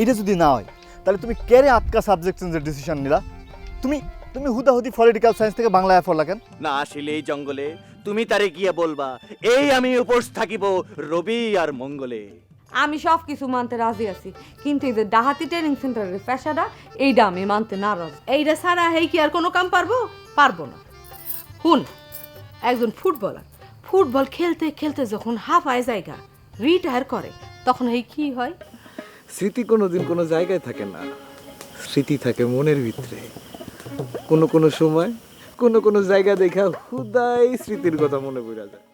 এইটা যদি না হয় তাহলে তুমি কেরে আটকা সাবজেক্ট চেঞ্জের ডিসিশন নিলা? তুমি তুমি হুদাহুদি পলিটিক্যাল সায়েন্স থেকে বাংলায় পড়লা কেন? না আসলে এই জঙ্গলে তুমি তারে গিয়ে বলবা এই আমি উপোস থাকিব রবি আর মঙ্গলে। আমি সব কিছু মানতে রাজি আছি, কিন্তু এই যে ডাহাতি ট্রেনিং সেন্টারের পেশাটা এইটা আমি মানতে নারাজ। এইটা ছাড়া হেই কি আর কোনো কাম পারবো না। হুন, একজন ফুটবলার ফুটবল খেলতে খেলতে যখন হাফায় জায়গা রিটায়ার করে, তখন হেই কি হয়? স্মৃতি কোনোদিন কোনো জায়গায় থাকে না, স্মৃতি থাকে মনের ভিতরে। কোনো কোনো সময় কোনো কোনো জায়গা দেখা হুদাই স্মৃতির কথা মনে পড়ে যায়।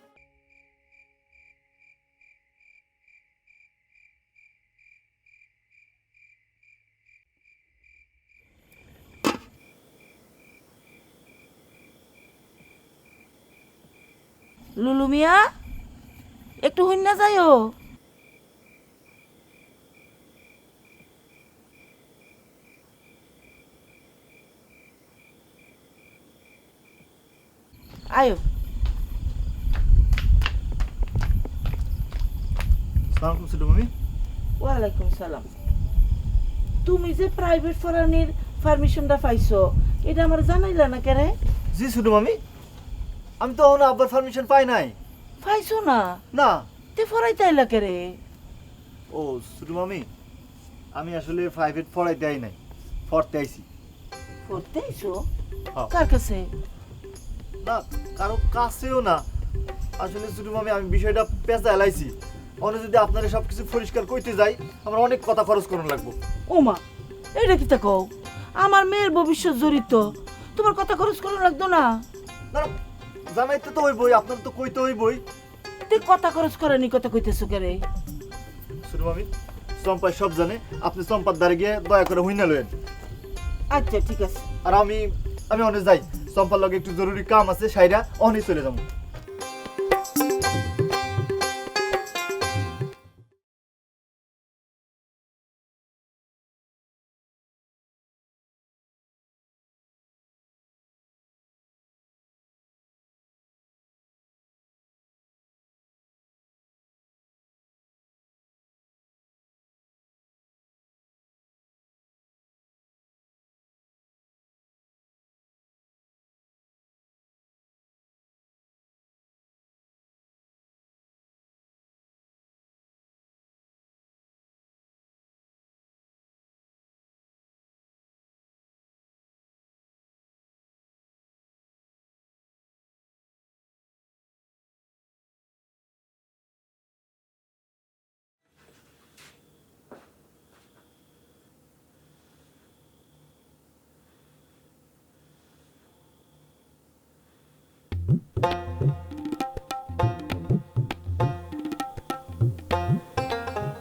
লুলু মিয়া, একটু হইনা যাইও। আয়ো। সালাম ছোট মামি। ওয়ালাইকুম সালাম। তুমি যে প্রাইভেট ফরানির পারমিশনটা পাইছো, এটা আমার জানাইলা না কেন? জি ছোট মামি, আমি তো এখনো আব্বার পারমিশন পাই নাই। পাইছো না? না। তে ফরাইতে আইলা কেরে? ও ছোট মামি, আমি আসলে প্রাইভেট পড়াইতে আই নাই, পড়তে আইছি। পড়তে আইছো? হ্যাঁ। কার কাছে? না, কারো কাছেও না। আসলে ছোট মামি, আমি বিষয়টা পেঁচা এলাইছি। অন্য যদি আপনারা সবকিছু পরিষ্কার করতে যাই, আমার অনেক কথা খরচ করানো লাগবো। ওমা, এটা কি তা কও? আমার মেয়ের ভবিষ্যৎ জড়িত, তোমার কথা খরচ করা লাগতো না? না না, জানাইতে তো হইবই, আপনার তো কইতে হইবই। তুই কথা খরচ করেনি, কথা কইতেছো কেরে? ছোট মামি, চম্পাই সব জানে, আপনি চম্পার দ্বারে গিয়ে দয়া করে হুইনা লইেন। আচ্ছা ঠিক আছে। আর আমি অনেক যাই, চম্পার লগে একটু জরুরি কাম আছে, সাইরা অনেক চলে যাবো।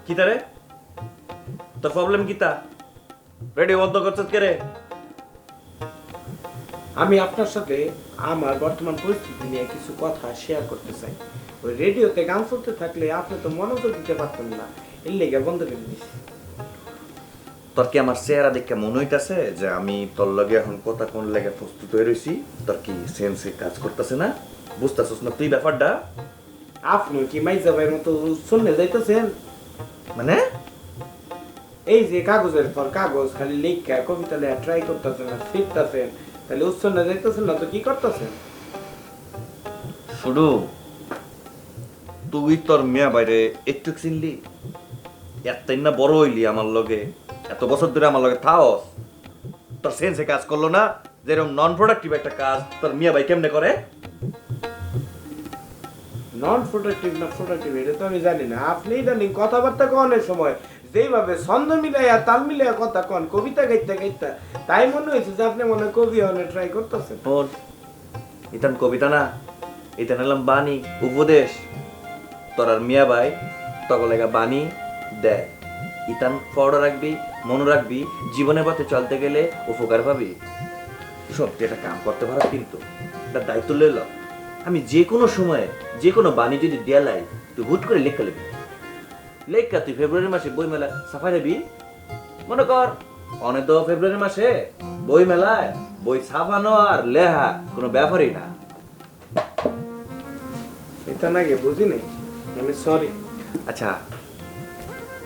কিতা রে, তোর প্রবলেম কিতা? রেডিও বন্ধ করছিস কে রে? আমি আপনার সাথে আমার বর্তমান পরিস্থিতি নিয়ে কিছু কথা শেয়ার করতে চাই। ওই রেডিওতে গান শুনতে থাকলে আপনি তো মনোযোগ দিতে পারতেন না, এর লেগে বন্ধ করে দিছি। তোর কি আমার চেহারা দেখে মনে হইতাছে যে আমি তোর লগে এখন কথা কোন লেগে প্রস্তুত হয়ে রইছি? তোর কি সেন্সে কাজ করতেছে না? বুঝতেছস না তুই ব্যাপারটা? আপনি কি মাইজা ভাইয়ের মতো শুনলে যাইতেছেন? মানে এই যে কাগজের পর কাগজ খালি লেখা কবিতা লেখা ট্রাই করতেছেন না, শিখতেছেন, তাহলে উচ্চারণ যাইতেছেন না তো কি করতেছেন? শুধু তুই তোর মিয়া বাইরে একটু চিনলি, এতটাই না বড় হইলি আমার লগে, এত বছর ধরে আমার লগে থাকস, তোর সেন্সে কাজ করলো না? যেরকম নন প্রোডাক্টিভ একটা কাজ তোর মিয়া ভাই কেমনে করে? নন প্রোডাক্টিভ না প্রোডাক্টিভ এটা তো আমি জানি না। আপনি জানি কথাবার্তা কনের সময় যেভাবে ছন্দ মিলাইয়া তাল মিলাইয়া কথা কন, কবিতা গাইতে গাইতে, তাই মনে হয়েছে যে আপনি মনে কবি হনে ট্রাই করতেছেন। শোন, ইতান কবিতা না, ইতান হলাম বাণী, উপদেশ। তোর আর মিয়া ভাই তখন লেগা বাণী দেয়, ইতান ফড় রাখবি, মনে রাখবি, জীবনের পথে চলতে গেলে উপকার পাবি। শোন, তুই একটা কাম করতে পারো, কিন্তু একটা দায়িত্ব লইল। আমি যে কোনো সময়ে যে কোনো বাণী যদি দেয়ালাই, তুই হুট করে লেখা লিখবি। লেখা তুই ফেব্রুয়ারি মাসে বই মেলা সাফাই যাবি। মনে কর অনেক তো ফেব্রুয়ারি মাসে বই মেলায় বই ছাপানো আর লেখা কোনো ব্যাপারই না। এটা নাকি বুঝি নাই, আমি সরি। আচ্ছা,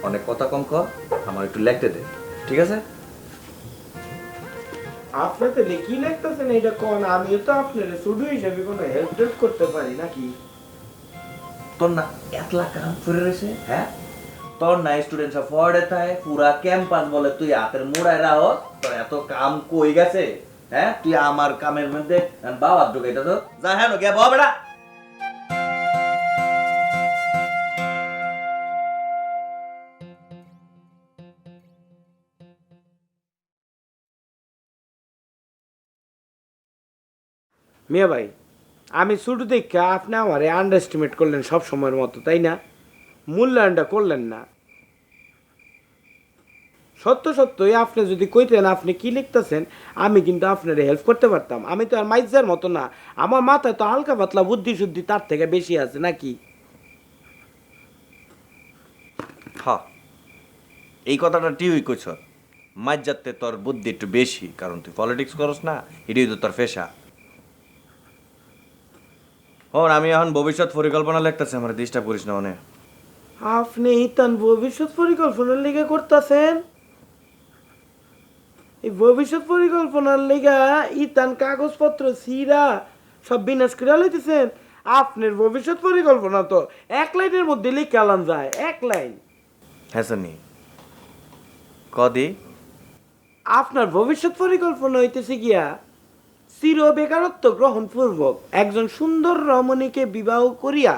অনেক কথা কম কর, আমার একটু লেখতে দে, ঠিক আছে? আপনাদের কি লাগতেছেন এটা কোন? আমিও তো আপনার শুধু হিসাবে কোনো হেল্প টেল্প করতে পারি নাকি? তোর না এতলা কাম করে রয়েছে, হ্যাঁ? তোর না স্টুডেন্ট সব ফরওয়ার্ডে থাকে, পুরা ক্যাম্পাস বলে তুই হাতের মুড়ায় রাহ, তোর এত কাম কই গেছে? হ্যাঁ, তুই আমার কামের মধ্যে বাবার ঢুকাইতে তো যা, হ্যাঁ গে বাবা বেটা। মিয়া ভাই, আমি ছোট দেখা আপনি আমারে আন্ডারস্টিমেট করলেন সব সময়ের মতো, তাই না? মূল্যায়নটা করলেন না। সত্য সত্যই আপনি যদি কইতেন আপনি কি লিখতেছেন, আমি কিন্তু আপনার হেল্প করতে পারতাম। আমি তো আর মাইজার মতো না, আমার মাথায় তো হালকা পাতলা বুদ্ধি শুদ্ধি তার থেকে বেশি আছে নাকি? হ্যাঁ, এই কথাটা ঠিকই কইছ। মাঝ যাতে তোর বুদ্ধি একটু বেশি, কারণ তুই পলিটিক্স করস না, এটাই তো তোর পেশা। হন, আমি এখন ভবিষ্যৎ পরিকল্পনা লিখতেছি, আমার ডিস্টার্ব করিস না মনে। আপনি ইতান ভবিষ্যৎ পরিকল্পনার লেগে করতেছেন? এই ভবিষ্যৎ পরিকল্পনার লেগা ইতান কাগজপত্র সিরা সব বিনাশ করে লইতেছেন? আপনার ভবিষ্যৎ পরিকল্পনা তো এক লাইনের মধ্যে লিখে আলাম যায়, এক লাইন। হ্যাঁ সানি, কদি আপনার ভবিষ্যৎ পরিকল্পনা হইতেছে গিয়া চির বেকারত্ব গ্রহণ পূর্বক একজন সুন্দর রমণীকে বিবাহ করিয়া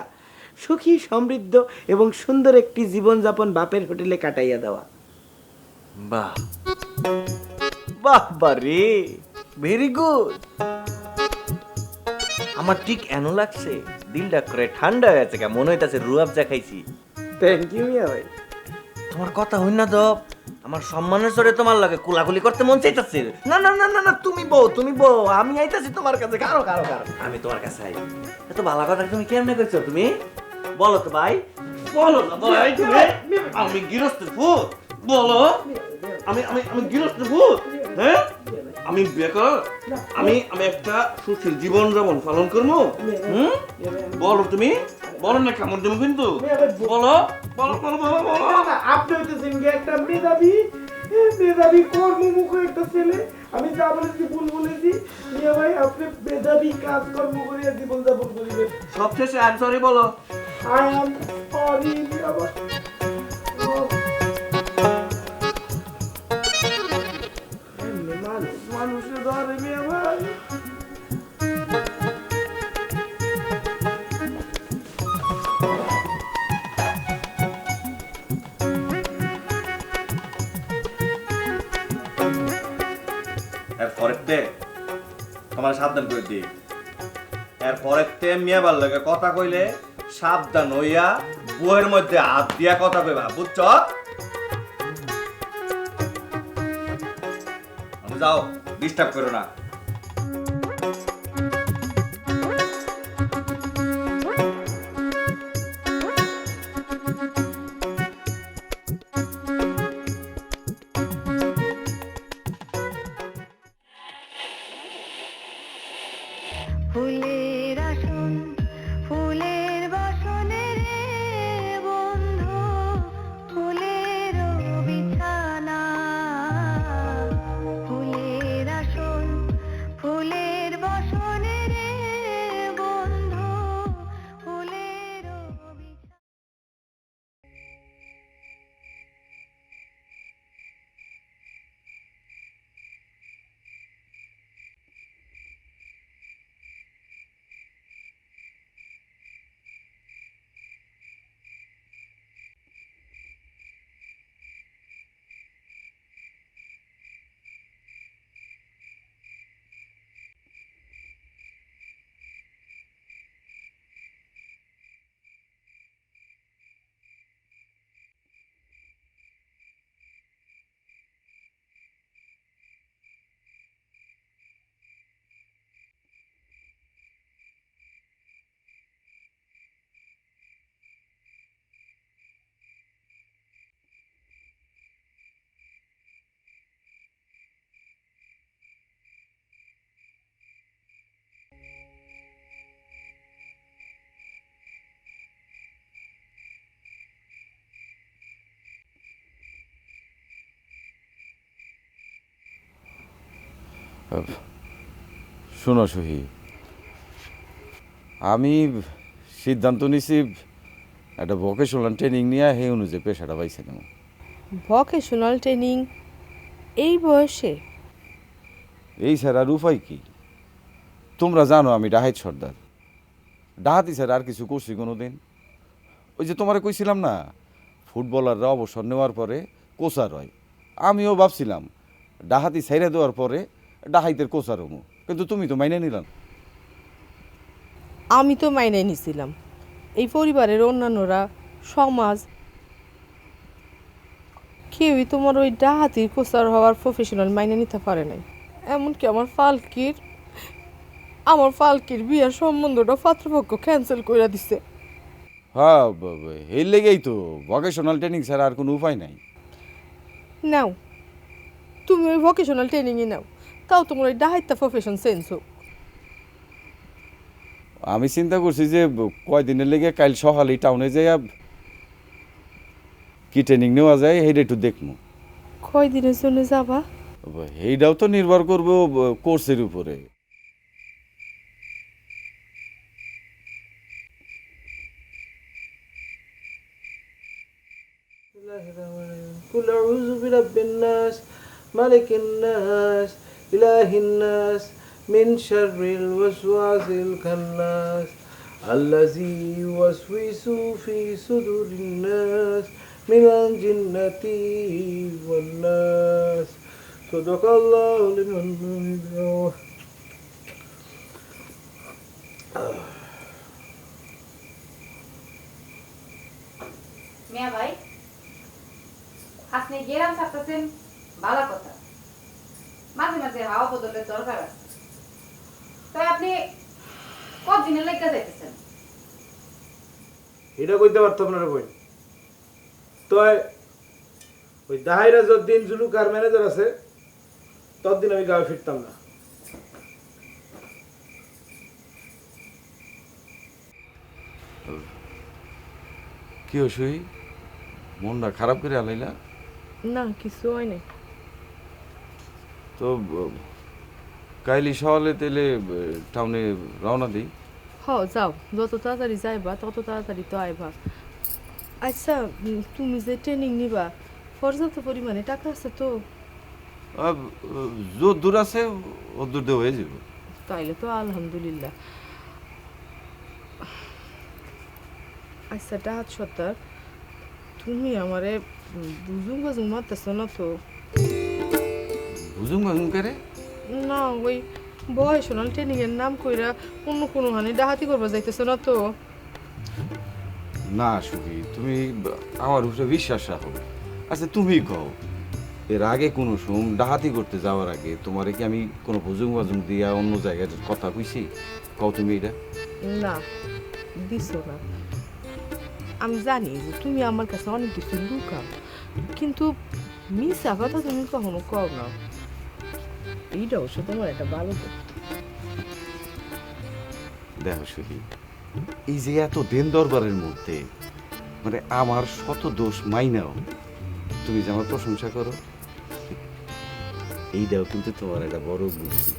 সুখী সমৃদ্ধ এবং সুন্দর একটি জীবনযাপন বাপের হোটেলে কাটাইয়া দেওয়া। বাহ বাহ বারে, ভেরি গুড। আমার ঠিক এন লাগছে, দিলটা করে ঠান্ডা হয়ে আছে, মনে হইতাছে রুয়াবজা খাইছি। থ্যাংক ইউ মিয়া ভাই। তোমার কথা হই না তো, আমার সম্মানের সরে তোমার লাগে কুলাকুলি করতে মন চাইতাছে। না না না না না, তুমি বউ, তুমি বউ, আমি আইতাছি তোমার কাছে। কারো কারো কারো, আমি তোমার কাছে আই। এত ভালো কথা তুমি কেমনে কইছো তুমি? বলো তো ভাই, বলো না ভাই তুমি। আমি গৃহস্থের ভূত, বলো। আমি আমি আমি গৃহস্থের ভূত, হ্যাঁ? আমি বেকার, আমি আমি একটা সুশীল জীবন যাপন পালন করবো। বলো তুমি, বলো না কেমন তুমি, কিন্তু বলো বলো বলো বলো বলো। আপনি হইতেছেন গিয়ে একটা মেধাবী মেধাবী কর্মমুখ একটা ছেলে। আমি যা বলেছি ভুল বলেছি মিয়া ভাই, আপনি মেধাবী কাজ কর্ম করিয়া জীবনযাপন করিবেন। সবশেষে অ্যান্সারই বলো। আই এম সরি মিয়া ভাই। মানুষের ধরে মিয়া ভাই। এরপরেতে তোমার সাবধান করে দিই, এরপরেতে মেয়েবার লাগে কথা কইলে সাবধান হইয়া বইয়ের মধ্যে হাত দিয়া কথা কইবা, বুঝছ? যাও, ডিস্টার্ব করো না। ফুলের আসন ফুলের বাসনে রে বন্ধু, ফুলের বিছানা, ফুলের আসন শোনো সহি, আমি সিদ্ধান্ত নিছি একটা ভোকেশনাল ট্রেনিং নিয়ে সেই অনুযায়ী পেশাটা পাইছে নেব। ভকেশনাল ট্রেনিং এই বয়সে? এই স্যার আর উপায় কি? তোমরা জানো আমি ডাহাইত সর্দার, ডাহাতি স্যার আর কিছু করছি কোনো দিন? ওই যে তোমারে কইছিলাম না, ফুটবলাররা অবসর নেওয়ার পরে কোচার হয়, আমিও ভাবছিলাম ডাহাতি ছাইড়া দেওয়ার পরে ডাহাইতের কোচার হমু, কিন্তু তুমি তো মাইনে নিলাম। আমি তো মাইনে নিছিলাম, এই পরিবারের অন্যান্যরা, সমাজ, কেউই তোমার ওই ডাহাতির কোচার হওয়ার প্রফেশনাল মাইনে নিতে পারে নাই। এমনকি আমার ফালকির বিয়ার সম্বন্ধটা পাত্রপক্ষ ক্যান্সেল করে দিছে। হ্যাঁ, এর লেগেই তো ভোকেশনাল ট্রেনিং ছাড়া আর কোনো উপায় নাই। নাও, তুমি ওই ভকেশনাল ট্রেনিংই নাও, তাও তোমার ওই ডাহাইতা প্রফেশন চেঞ্জ হোক। আমি চিন্তা করছি যে কয়দিনের লেগে কাল সকালে টাউনে যাইয়া কি ট্রেনিং নেওয়া যায় সেইটা একটু দেখবো। কয়দিনের জন্য যাবা? এইটাও তো নির্ভর করবো কোর্সের উপরে। قل أعوذ برب الناس ملك الناس إله الناس من شر الوسواس الخناس الذي يوسوس في صدور الناس من الجنة والناس صدق الله لمن মিয়া ভাই, আপনি গেরাম থাকতেছেন ভালো কথা, মাঝে মাঝে হাওয়া বদলের দরকার আছে। তাই আপনি কতদিনের লেগে যাইতেছেন? এটা কইতে পারতাম না রে বই। তো ওই দাহাইরা যতদিন জুলুক আর ম্যানেজার আছে ততদিন আমি গাঁয়ে ফিরতাম না। কি হসই, মনটা খারাপ করে আলাইলা? না, কিছু হয় নাই। তো কাইলি সকালে তেলে টাউনে রওনা দিই। হ, যাও, যত তাড়াতাড়ি যাইবা তত তাড়াতাড়ি তো আইবা। আচ্ছা, তুমি যে ট্রেনিং নিবা পর্যাপ্ত পরিমাণে টাকা আছে তো? যত দূর আছে ও দূর দিয়ে হয়ে যাবে। তাইলে তো আলহামদুলিল্লাহ। আচ্ছা ডাহাত সত্তার, তুমি আমারে বুঝুম বাজুম মারতেছ না তো? বুঝুম বাজুম করে না, ওই ভকেশনাল ট্রেনিং এর নাম কইরা অন্য কোনো হানি ডাহাতি করবা যাইতেছ না তো? না সুখী, তুমি আমার উপরে বিশ্বাস রাখো। আচ্ছা তুমি কও, এর আগে কোনো সময় ডাহাতি করতে যাওয়ার আগে তোমারে কি আমি কোনো বুজুম বাজুম দিয়া অন্য জায়গার কথা কইছি? কও তুমি এটা। না, দিছো না। আমি জানি যে তুমি আমার কাছে অনেক কিছু লুকাও, কিন্তু মিশা কথা তুমি কখনো কও না। এইটা অবশ্য তোমার একটা ভালো দিক। দেখো সুখী, এই যে এত দিন দরবারের মধ্যে মানে আমার শত দোষ মাইনাও তুমি যে আমার প্রশংসা করো, এইটাও কিন্তু তোমার একটা বড় বুদ্ধি।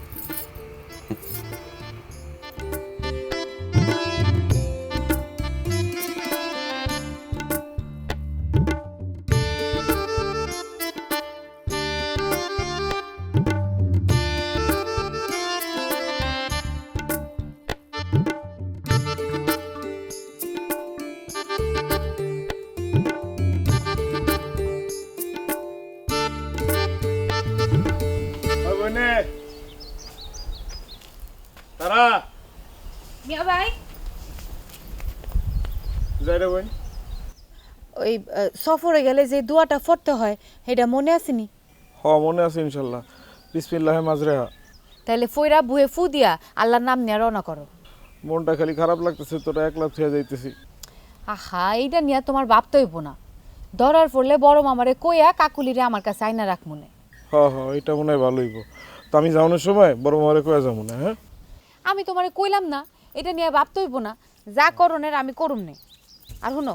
তারা মিয়া ভাই, যাই রে বই। ওই সফরে গেলে যে দোয়াটা পড়তে হয় এটা মনে আসেনি? হ, মনে আছে ইনশাল্লাহ। বিসমিল্লাহ মাজরেহা। তাহলে ফইরা বুয়ে ফু দিয়া আল্লাহর নাম নিয়ে রওনা করো। মনটা খালি খারাপ লাগতেছে, তোরা একলা থুয়ে যাইতেছি। আহা, এইটা নিয়ে তোমার ভাবতে হইব না। ধরার পড়লে বড় মামারে কইয়া কাকুলিরে আমার কাছে আইনা রাখ মনে। হ হ, এটা মনে হয় ভালো হইব। তো আমি যাওয়ানোর সময় বড় মামারে কয়ে যাবো না। হ্যাঁ, আমি তোমারে কইলাম না এটা নিয়ে ভাবতে হইব না, যা করণের আমি করুম নে। আর শুনো,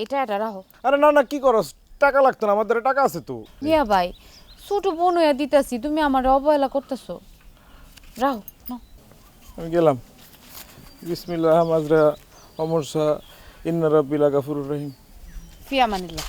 এটা রাখো। আরে না না, কি করস? টাকা লাগতো না, আমাদের টাকা আছে তো। মিয়া ভাই, ছোট বোন হইয়া দিতেছি, তুমি আমার অবহেলা করতেছো। রাও নাও। আমি গেলাম। বিসমিল্লাহ মাজরা অমরসা ইন্না রাব্বিল গাফুরুর রহিম। ফি আমানিল্লাহ।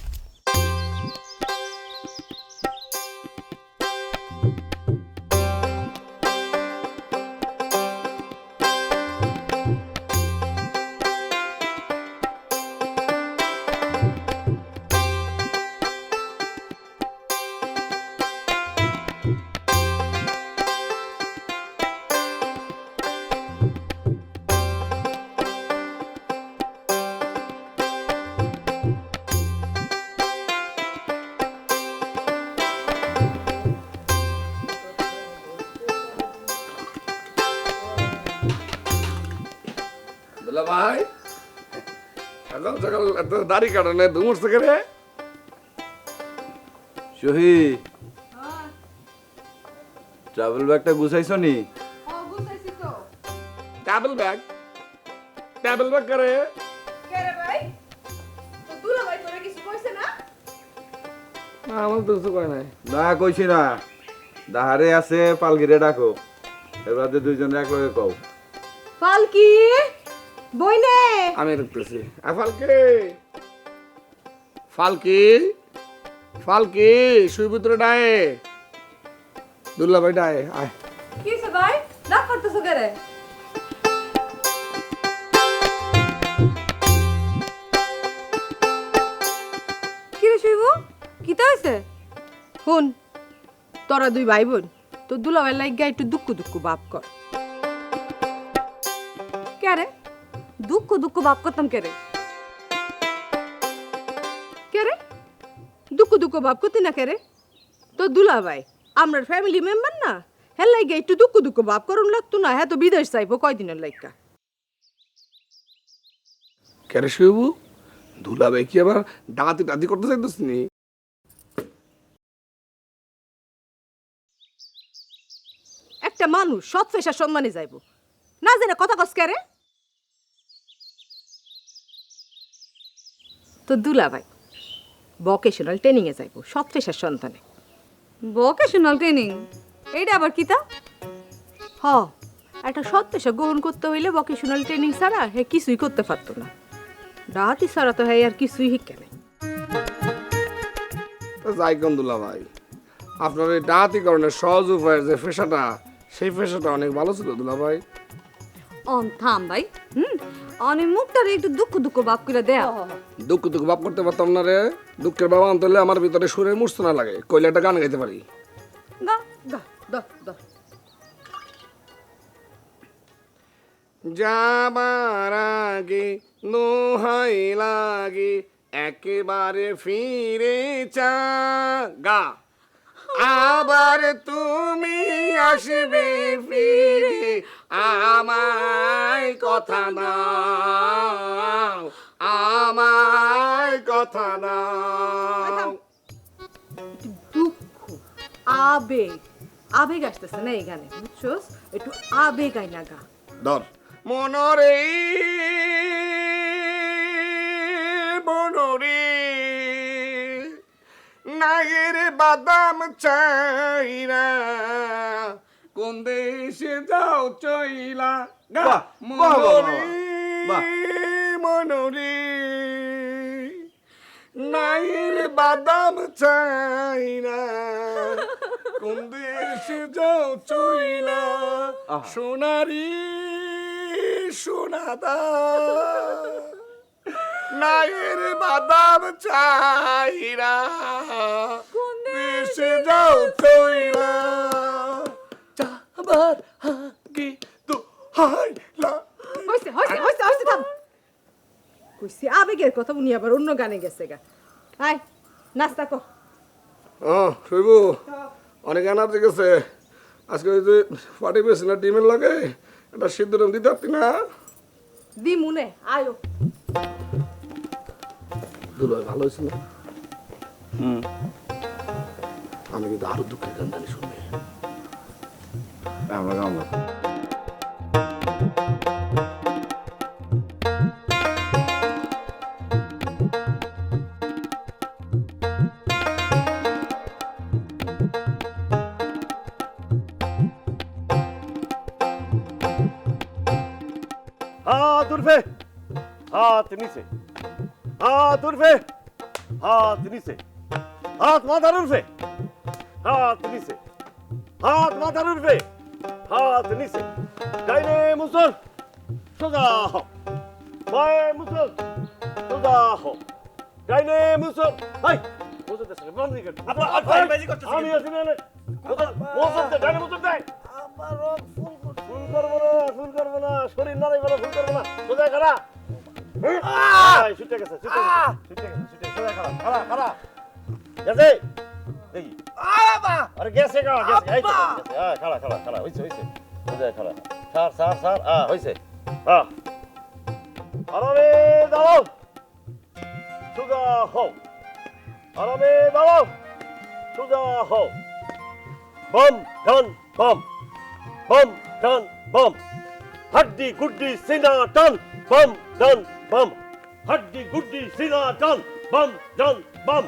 দুলা ভাই সকাল সকাল এত দাড়ি কাটানে ধুমুস থেকে রে সহি ট্রাভেল ব্যাগটা গুছাইছো নি? ট্যাবল ব্যাগ করে না আমার তো কিছু কয় নাই। না কইছি না, দাহারে আছে পালগিরে ডাকো, এবার দুইজন এক লগে কও। পালকি বইনে আমি দেখতেছি ফালকি ফালকি শুই ভিতরে ডায়ে দুল্লা ভাই ডায়ে আয়। কি হইছে ভাই? ডাক করতেছো কে রে? কি রে শুইবো? কিতা হইছে? হুন তোরা দুই ভাই বোন তো দুলাভাই লাগা একটু দুঃখ দুঃখ বাপ কর। কে রে? দুঃখ দুঃখ ভাব করতাম কে রে? কে রে দুঃখ দুঃখ বাপ করতি না কে রে? তো দুলাভাই আমরা ফ্যামিলি মেম্বার না, হ্যাঁ লাগা একটু দুঃখ দুঃখ বাপ করুন লাগতো না। হ্যাঁ তো বিদেশ যাইবো কয়দিনের লাইকা। কেরে শুইবু দুলা ভাই কি আবার ডাকাতি টাতি করতে চাইতেছ নি? একটা মানুষ সৎ পেশা সম্মানে যাইবো না জেনে কথা কস কে রে? তো দুলাভাই ভোকেশনাল ট্রেনিং এ যাইবো সৎ পেশার সন্তানে। ভোকেশনাল ট্রেনিং এইটা আবার কিতা? হ একটা সৎ পেশা গ্রহণ করতে হইলে ভোকেশনাল ট্রেনিং ছাড়া হে কিছুই করতে পারতো না। ডাহাতি ছাড়া তো হ্যাঁ আর কিছুই শিখে নাই। তো যাই কোন দুলা ভাই আপনার এই ডাকাতি করণের সহজ উপায়ের যে পেশাটা সেই পেশাটা অনেক ভালো ছিল দুলা ভাই। থাম ভাই, অনেক মুখটারে একটু দুঃখ দুঃখ ভাব করে দেয়া। দুঃখ বাপ করতে পারতাম না রে। দুঃখের বাবা আনতে হলে আমার ভিতরে সুরের মূর্ছনা লাগে, কইলে একটা গান গাইতে পারি। গা গা দ যাবার আগে দোহাই লাগে একেবারে ফিরে চা গা আবার তুমি আসবে ফিরে আমায় কথা নাও আমায় কথা নাও। দুঃখ আবেগ আবেগ আসতেছে না এই গানে, বুঝছস? একটু আবেগ আইনা গা। ধর মনরে মনরে নাগের বাদাম চাইরা কোন দেশে যাও চইলা গা মনরে মনরে নাগের বাদাম চাইরা কোন দেশে যাও চইলা সোনারি সোনাদা নায়ের বাদাম চাইরা দেশে যাও চইলা যাবার আগে তো হাইলা। হইছে হইছে হইছে হইছে থাম। কইছি আবেগের কথা উনি আবার অন্য গানে গেছে গা। আয় নাস্তা কর। শৈবু অনেক এনার্জি গেছে আজকে। ওই যে পাটি পেয়েছি না ডিমের লাগে একটা সিদ্ধ ডিম দিতে পারতি না? দি মুনে আয়ো। দুলাই ভালো হয়েছে না? আমি কিন্তু আরো দুঃখের গান জানি শুনবে। আমরা গামলা हाथ उर्फे हाथ नीचे हाथ उर्फे हाथ नीचे हाथ माथा उर्फे हाथ नीचे हाथ माथा उर्फे हाथ नीचे डाइने मुसल सोजा हो बाएं मुसल सोजा हो डाइने मुसल हाय मुसल दे सके बंद कर अपना बाजी करते আমি আছি না মুसल দে ডাইনে মুसल দে ফুল করবো না শরীর নাড়াই বলো ফুল করবো না সোজা খাড়া ছুটে গেছে সোজা খাড়া খাড়া গেছে এই আরে গেছে গেছে এই তো গেছে খাড়া হইছে সোজা খাড়া সার হইছে আরামে দাঁড়াও সোজা হও আরামে দাঁড়াও সোজা হও বম ডান বম बम डन बम हड्डी गुड्डी सीना टन बम डन बम हड्डी गुड्डी सीना टन बम डन बम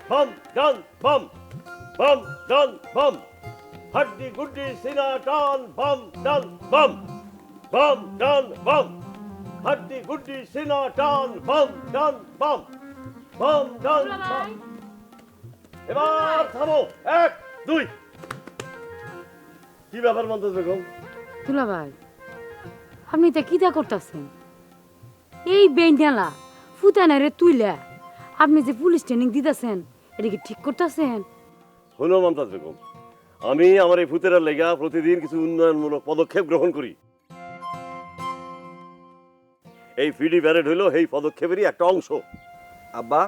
बम डन बम बम डन बम हड्डी गुड्डी सीना टन बम डन बम बम डन बम हड्डी गुड्डी सीना टन बम डन बम बम डन बम এবার থামো 1 2 কি ব্যাপার মন্তজ বেগম দুলা ভাই আপনি তা কিটা করতেছেন এই বেঞ্জালা ফুটানারে তুইলা আপনি যে পুলিশ ট্রেনিং দিতেছেন এটা কি ঠিক করতেছেন হলো মমতাজ বেগম আমি আমার এই ফুতেরার লেগা প্রতিদিন কিছু উন্নয়নমূলক পদক্ষেপ গ্রহণ করি এই ফিডি প্যারেড হইলো এই পদক্ষেপেরই একটা অংশ আব্বা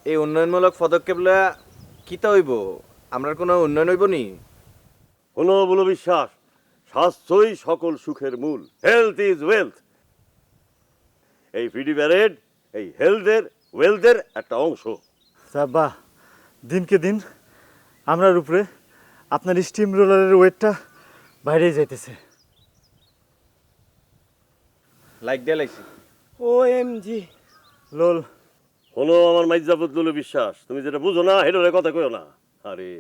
এই উন্নয়নমূলক পদক্ষেপ লয়া কিতা হইব আমরার কোনো উন্নয়ন হইব নি হলো বলো বিশ্বাস স্বাস্থ্যই সকল সুখের মূল হেলথ ইজ ওয়েলথ এই ফিডি প্যারেড এই হেলথের ওয়েলথের একটা অংশ বাবা দিনকে দিন আমরার উপরে আপনার স্টিম রোলারের ওয়েটটা বাইরে যাইতেছে লাইক দিয়ে লাইছি ওএমজি লোল হলো আমার মাইজাবুদ্দুল বিশ্বাস তুমি যেটা বুঝো না হেডারে কথা কইও না আরে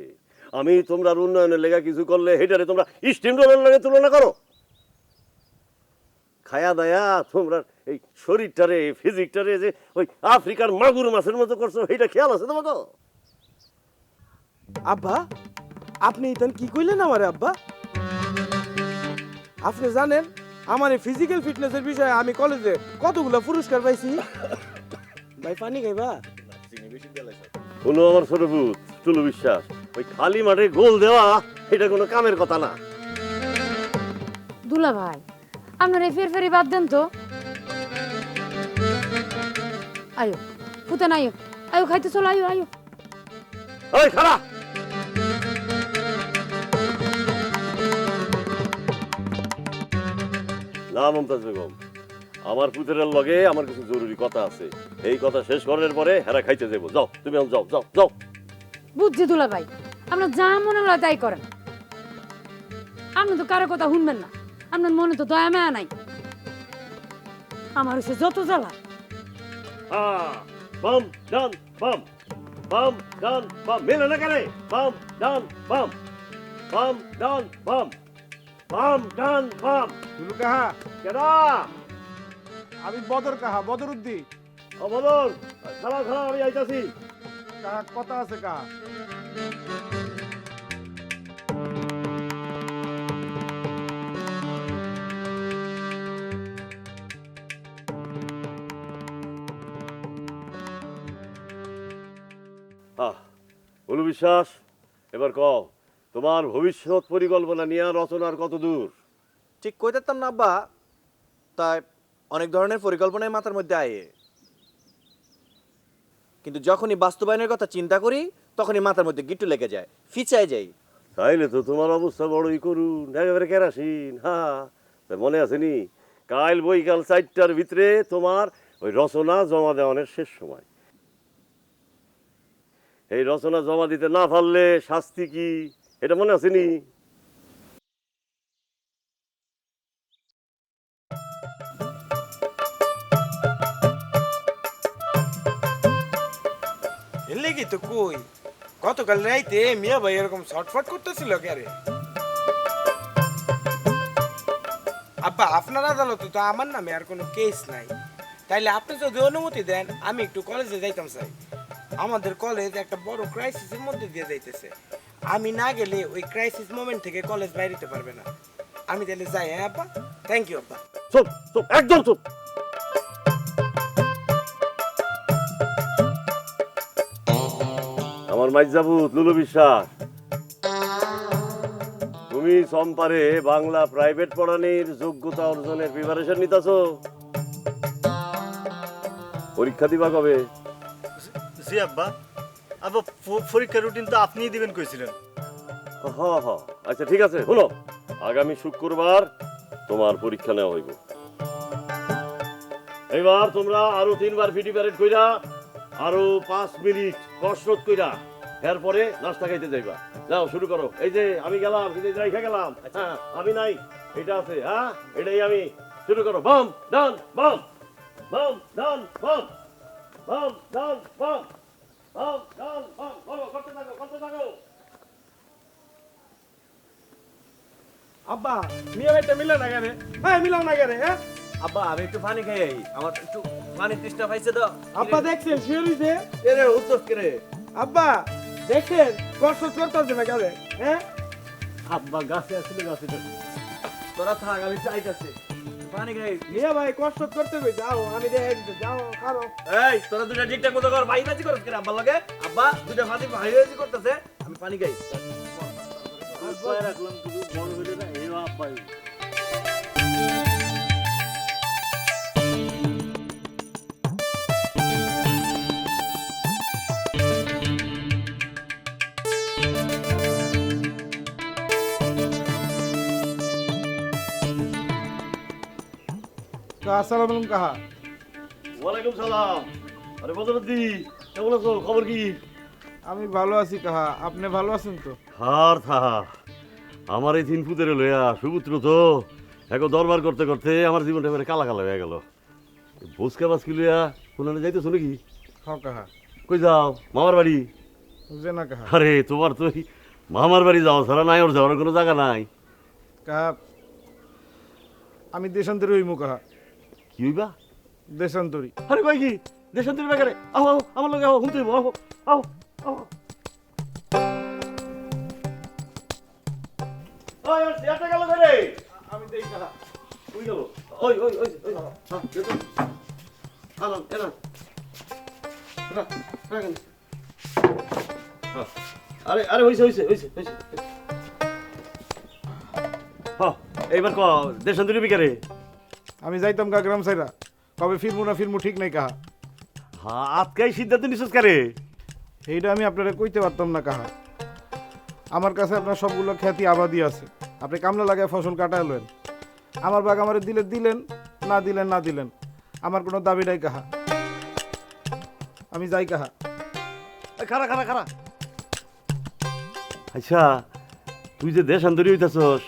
আমি তোমরা উন্নয়নের লেগা কিছু করলে হেডারে তোমরা স্টিম রোলারের লগে তুলনা করো খায়া দায়া তোমরা এই শরীরটারে ফিজিকটারে যে ওই আফ্রিকার মাগুর মাছের মতো করছো এইটা খেয়াল আছে তোমাকে আব্বা আপনি ইতান কি কইলেন আমারে আব্বা আপনি জানেন আমার এই ফিজিক্যাল ফিটনেসের বিষয়ে আমি কলেজে কতগুলো পুরস্কার পাইছি ভাই পানি খাইবা হলো আমার ছোট ভূত তুলু বিশ্বাস ওই খালি মাঠে গোল দেওয়া এটা কোনো কামের কথা না দুলা ভাই আপনার এই ফেরফেরি বাদ দেন তো আয়ো ফুটান আয়ো আয়ো খাইতে চলো আয়ো আয়ো ওই খাড়া না মমতাজ বেগম আমার পুত্রের লগে আমার কিছু জরুরি কথা আছে এই কথা শেষ করার পরে হেরা খাইতে যাবো যাও তুমি যাও যাও যাও বুঝছি দুলা ভাই আপনার যা মনে হয় তাই করেন আপনি তো কারো কথা শুনবেন না আপনার মনে তো দয়া মায়া নাই আমার হচ্ছে যত জ্বালা বাম ডান বাম বাম ডান বাম মেলে না কেন বাম ডান বাম বাম ডান বাম বাম ডান বাম তুলু কাহা কেডা আমি বদর কাহা বদরুদ্দিন ও বদর খাড়া খাড়া আমি আইতাছি কাহা কথা আছে কাহা বলু বিশ্বাস এবার কও তোমার ভবিষ্যৎ পরিকল্পনা নিয়ে রচনার কত দূর ঠিক কই দিতাম না আব্বা তাই অনেক ধরনের পরিকল্পনাই মাথার মধ্যে আয়ে কিন্তু যখনই বাস্তবায়নের কথা চিন্তা করি তখনই মাথার মধ্যে গিট্টু লেগে যায় ফিচায় যাই তাইলে তো তোমার অবস্থা বড়ই করুন একেবারে কেরাসিন হ্যাঁ মনে আছে নি কাল বৈকাল 4টার ভিতরে তোমার ওই রচনা জমা দেওয়ানোর শেষ সময় এই রচনা জমা দিতে না পারলে শাস্তি কি এটা মনে আছে নি এলেগি তো কই গতকাল রাইতে মিয়া ভাই এরকম শর্টফট করতেছিল কে রে আব্বা আপনার আদালতে তো আমার নামে আর কোনো কেস নাই, তাইলে আপনি যদি অনুমতি দেন আমি একটু কলেজে যাইতাম চাই। আমাদের কলেজ একটা বড় ক্রাইসিসের মধ্যে দিয়ে যাইতেছে, আমি না গেলে ওই ক্রাইসিস মোমেন্ট থেকে কলেজ বাইরে পারবে না। আমি তাহলে যাই। হ্যাঁ আব্বা, থ্যাংক ইউ আব্বা। চুপ চুপ, একদম চুপ। আমার মাইজাবুত লুলু বিশ্বাস, তুমি সম্পারে বাংলা প্রাইভেট পড়ানির যোগ্যতা অর্জনের প্রিপারেশন নিতেছো? পরীক্ষা দিবা কবে? জি আব্বা। আব্বা পরীক্ষার রুটিন তো আপনিই দিবেন কইছিলেন। হ হ, আচ্ছা ঠিক আছে, শোনো, আগামী শুক্রবার তোমার পরীক্ষা নেওয়া হইব। এবার তোমরা আরো 3 বার পিটি প্যারেড কইরা আরো 5 মিনিট কসরত কইরা এরপরে নাস্তা খাইতে যাইবা। যাও শুরু করো। এই যে আমি গেলাম, এই যে রাইখা গেলাম, হ্যাঁ আমি নাই, এটা আছে, হ্যাঁ এটাই আমি। শুরু করো। বাম ডান বাম, বাম ডান বাম, বাম ডান বাম, বাম ডান বাম। করো, করতে থাকো, করতে থাকো। আব্বা মিয়া ভাইটা মিলে না কেন? হ্যাঁ মিলাও না কেন? হ্যাঁ আব্বা আমি একটু পানি খাই, আমার একটু পানি তৃষ্ণা পাইছে তো। আব্বা দেখছেন শিওরিতে? এরে উত্তর করে আব্বা দেখছেন কষ্ট করতেছে না কেন? হ্যাঁ আব্বা গাছে আসলে গাছে তোরা থাক, আমি চাইতাছি পানি খাই। মিয়া ভাই কষ্ট করতে হবে, যাও আমি দেখে দিতে, যাও খাও। এই তোরা দুটা ঠিকঠাক মতো কর, ভাই বাজি করছ কেন আব্বার লগে? আব্বা দুটা ফাদি ভাই বাজি করতেছে, আমি পানি খাই। আব্বা রাখলাম শুধু বড় হইলে না এই আব্বাই। আসসালামু আলাইকুম কাহা। ওয়ালাইকুম সালাম। আরে বদরুদ্দি, কেমন আছো? খবর কি? আমি ভালো আছি কাহা, আপনি ভালো আছেন তো? হার থাহা, আমার এই 3 পুতের লইয়া সুপুত্র তো এখন দরবার করতে করতে আমার জীবনটা এবারে কালা কালা হয়ে গেল। ভোজকা বাজকি লইয়া কোনানে যাইতেছো নাকি? হ্যাঁ কাহা। কই যাও? মামার বাড়ি? যে না কাহা। আরে তোমার তো এই মামার বাড়ি যাও ছাড়া নাই ওর যাওয়ার কোনো জায়গা নাই। কাহা আমি দেশান্তরি হইমু কাহা। কি হইবা? দেশান্তরি। আরে ভাই কি দেশান্তরি বাগারে? আও আও আমার লগে আও, হুমতে আও আও আও। ওই ওই এটা গেল রে। আমি দেই কাহা। ওই গেল। ওই ওই ওই ওই হ্যাঁ দেখো। আলো এলা। রাখেন। আরে আরে হইছে হইছে হইছে হইছে। হ্যাঁ এইবার ক দেশান্তরি বিকারে? আমি যাইতাম কা গ্রাম সাইরা, কবে ফিরমু না ফিরমু ঠিক নাই কাহা। হ্যাঁ আজকাই সিদ্ধান্ত নিছস কারে? এইটা আমি আপনারা কইতে পারতাম না কাহা। আমার কাছে আপনার সবগুলো খ্যাতি আবাদি আছে, আপনি কামলা লাগায় ফসল কাটায় লয়েন। আমার বাগ আমার দিলে দিলেন, না দিলেন না দিলেন, আমার কোনো দাবি নাই কাহা। আমি যাই কাহা। খারা খারা খারা। আচ্ছা তুই যে দেশান্তরি হইতাছস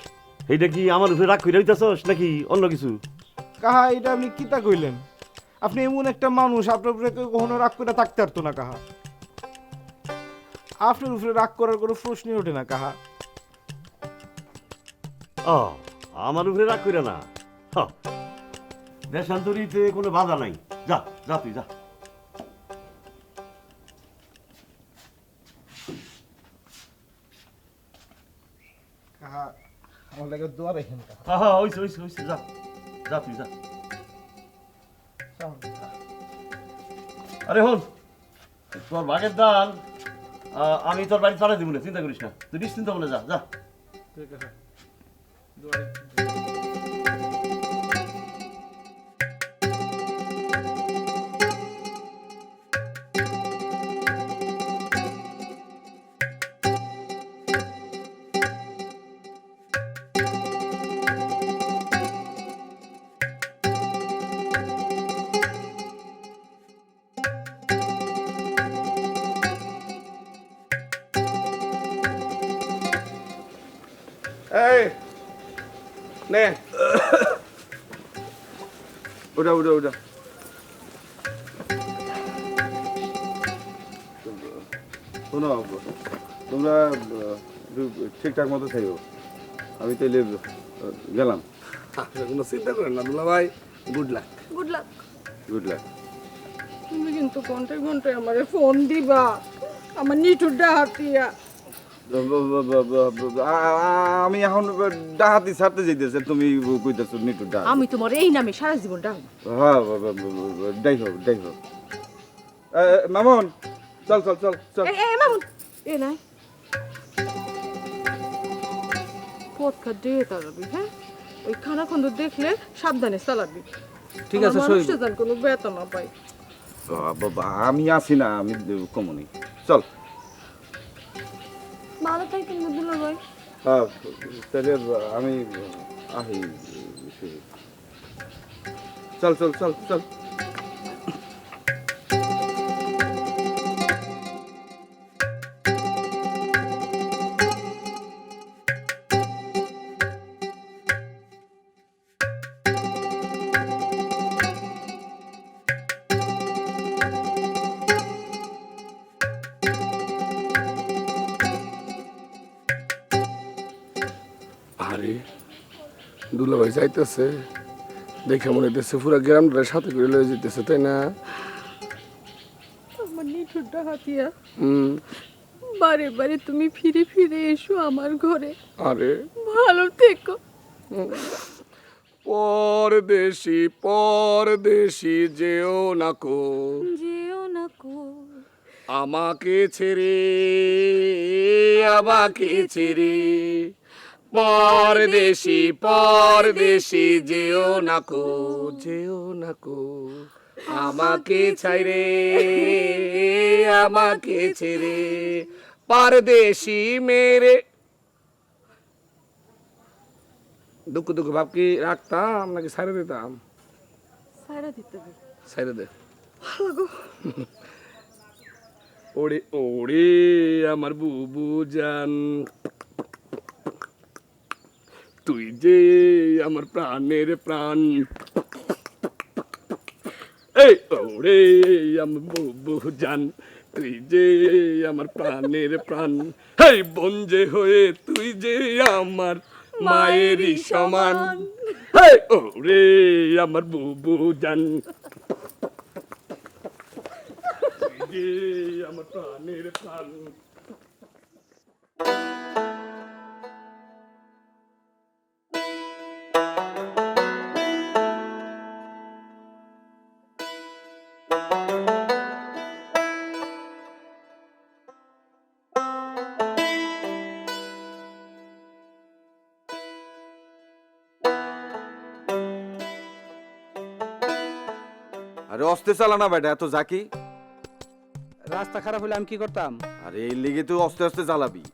এইটা কি আমার উপরে রাগ কইরা হইতাছস নাকি অন্য কিছু? কাহা এটা আপনি কিতা কইলেন? আপনি এমন একটা মানুষ, আপনার উপরে কেউ কখনো রাগ করে থাকতে পারতো না কাহা। আপনার উপরে রাগ করার কোনো প্রশ্নই ওঠে না কাহা। ও আমার উপরে রাগ কইরা না। দেশান্তরিতে কোনো বাধা নাই, যা যা তুই যা। কাহা আমার লাগে দোয়া রাখেন কাহা। হ্যাঁ হ্যাঁ হইছে হইছে হইছে, যা যা তুই যা। আরে হন তোর ভাগের দান আমি তোর বাড়ি পাঠিয়ে দিব না, চিন্তা করিস না, তুই নিশ্চিন্ত মনে যা যা। ঠিক আছে দোয়া রাখেন। এই নে উঠা উঠা উঠা। শোনো তোমরা ঠিকঠাক মতো থাকো, আমি তাইলে গেলাম। আপনি কোনো চিন্তা করেন না দুলা ভাই, good luck. Good luck. Good luck. তুমি কিন্তু ঘন্টায় ঘন্টায় আমারে ফোন দিবা, আমার নিটুর ডাহাতিয়া। আমি এখন ডাহাতি ছাড়তে যাইতেছে, তুমি কইতেছো নিটু ডাহাতি। আমি তোমার এই নামে সারা জীবন ডাকবো। হ্যাঁ, যাই হোক যাই হোক। মামুন চল চল চল চল। এই মামুন, এ নাই পথঘাট দিয়ে চালাবি, হ্যাঁ? ওই খানা খন্দ দেখলে সাবধানে চালাবি। ঠিক আছে, মানুষটা যেন কোনো ব্যথা না পাই। বাবা আমি আছি না, আমি কমনি। চল। ভালো থাকেন দুলা ভাই। হ্যাঁ, তাহলে আমি আহি। চল চল চল চল। আরে দুলা ভাই যাইতেছে, দেখে মনে হইতেছে পুরো গ্রামটার সাথে করে লয়ে যেতেছে, তাই না? আমার নিঠুর ডাহাতিয়া, হুম। বারে বারে তুমি ফিরে ফিরে এসো আমার ঘরে। আরে ভালো থেকো। পরদেশি পরদেশি যেও না কো, যেও না কো আমাকে ছেড়ে, আমাকে ছেড়ে। পরদেশি পরদেশি যেও না কো, যেও না কো আমাকে ছাইরে, আমাকে ছেড়ে। পরদেশি মেরে দুঃখ দুঃখ ভাব কি রাখতাম নাকি ছাইরে দিতাম? সারা দিতে হবে। ছাইরে দে। ভালো গো। ওরে ওরে আমার বুবু জান, তুই যে আমার প্রাণের প্রাণ। এই ওরে আমার বুবু জান, তুই যে আমার প্রাণের প্রাণ। এই বঞ্জে হয়ে তুই যে আমার মায়েরই সমান। এই ওরে আমার বুবু জান, তুই যে আমার প্রাণের প্রাণ। আরে অস্তে চালানা বেটা, এত জাকি। রাস্তা খারাপ হলে আমি কি করতাম? আরে এই লিগে তুই আস্তে আস্তে চালাবি।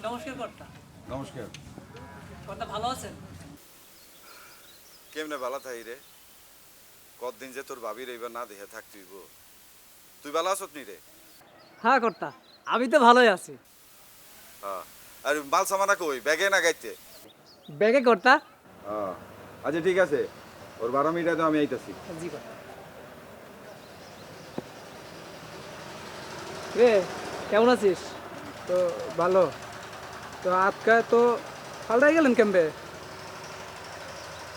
নমস্কার কর্তা। নমস্কার। কথা ভালো আছেন? কেমনে ভালো থাই রে? কতদিন যে তোর ভাবির এইবার না দেখে থাকতিব। তুই ভালো আছত নি রে? হ্যাঁ কর্তা, আমি তো ভালোই আছি। হ্যাঁ, আর মাল সামানা কই ব্যাগে না গাইতে? ব্যাগে কর্তা? হ্যাঁ, আচ্ছা ঠিক আছে, ওর 12 মিনিটে তো আমি আইতাছি। জি কর্তা। রে কেমন আছিস? তো ভালো। তো আজকে তো পাল্টাই গেলেন কেমবে?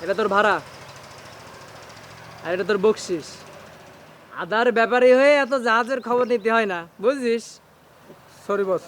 এটা তোর ভাড়া আর এটা তোর বকশিস। আদার ব্যাপারে হয়ে এত জাহাজের খবর নিতে হয় না, বুঝছিস? Sorry boss.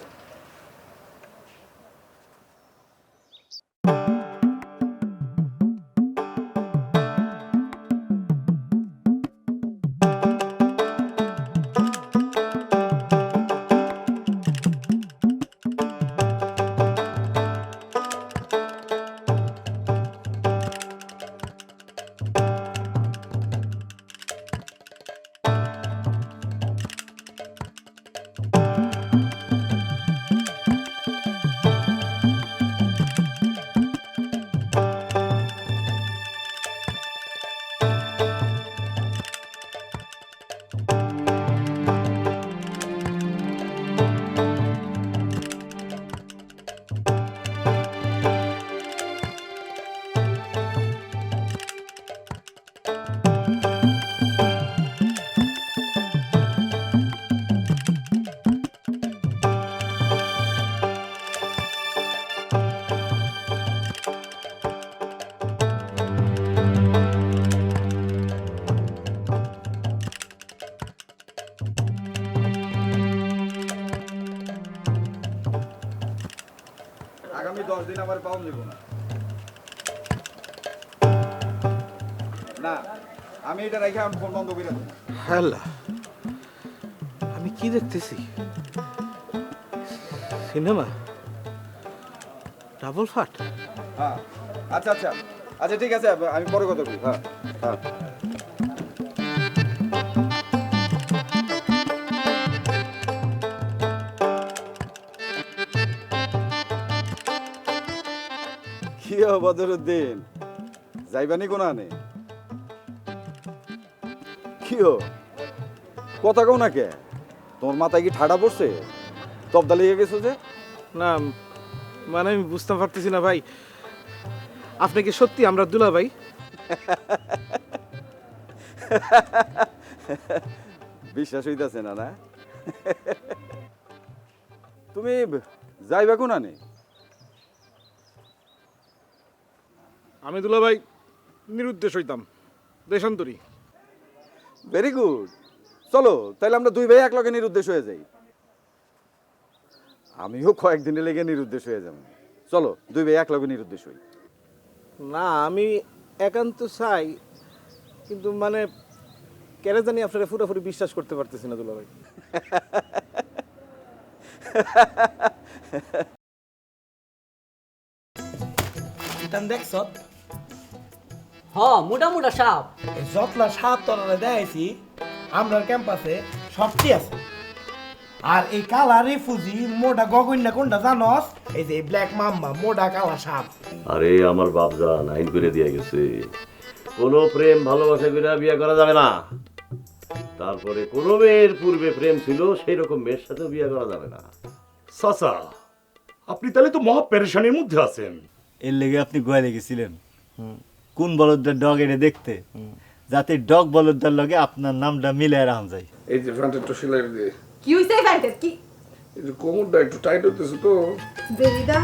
আগামী 10 দিন আমার পাওয়া যাবে না। না, আমি এটা রেখে আমি ফোন বন্ধ করে দেব। হ্যালো, আমি কি দেখতেছি? সিনেমা ডাবল ফাট? হ্যাঁ, আচ্ছা আচ্ছা আচ্ছা ঠিক আছে, আমি পরে কথা বলি। হ্যাঁ হ্যাঁ। কি বদরুদ্দিন, যাইবানি কোন আনে? কি কথা কও না কে? তোমার মাথায় কি ঠাডা পড়ছে? তবদা লেগে গেছো যে? না মানে আমি বুঝতে পারতেছি না ভাই, আপনি কি সত্যি আমরা দুলা ভাই? বিশ্বাস হইতাছে না? না তুমি যাইবা কোন আনে? আমি দুলা ভাই নিরুদ্দেশ হইতাম, দেশান্তরী। ভেরি গুড, চলো তাহলে আমরা দুই ভাই এক লগে নিরুদ্দেশ হয়ে যাই। আমিও কয়েকদিনে লেগে নিরুদ্দেশ হয়ে যাব। চলো দুই ভাই এক লগে নিরুদ্দেশ হই। না আমি একান্ত চাই, কিন্তু মানে কেন জানি আপনারা পুরোপুরি বিশ্বাস করতে পারতেছি না দুলা ভাই। দেখছ হ, মোটা মোটা সাপ। যতলা সাপ তলারে দেখাইছি আমরা ক্যাম্পাসে সবচেয়ে আছে। আর এই কালা রিফুজি মোটা গগন্যা কোনটা জানস? এই যে ব্ল্যাক মাম্মা মোটা কালা সাপ। আরে আমার বাপজান আইন করে দিয়ে গেছে, কোনো প্রেম ভালোবাসা করে বিয়ে করা যাবে না। তারপরে কোনো মেয়ের পূর্বে প্রেম ছিল সেই রকম মেয়ের সাথে বিয়ে করা যাবে না। চাচা, আপনি তাহলে তো মহা পেরেশানির মধ্যে আছেন। এর লেগে আপনি গোয়ালে গেছিলেন কোন বলদদার ডগ এটা দেখতে, যাতে ডগ বলদদার লগে আপনার নামটা মিলে রাখা যায়। এই যে ফ্রন্টেরটা সেলাই দিয়ে কি হইছে ফ্যান্টের কি? এই যে কোমরটা একটু টাইট হতেছে তো। বেরিদা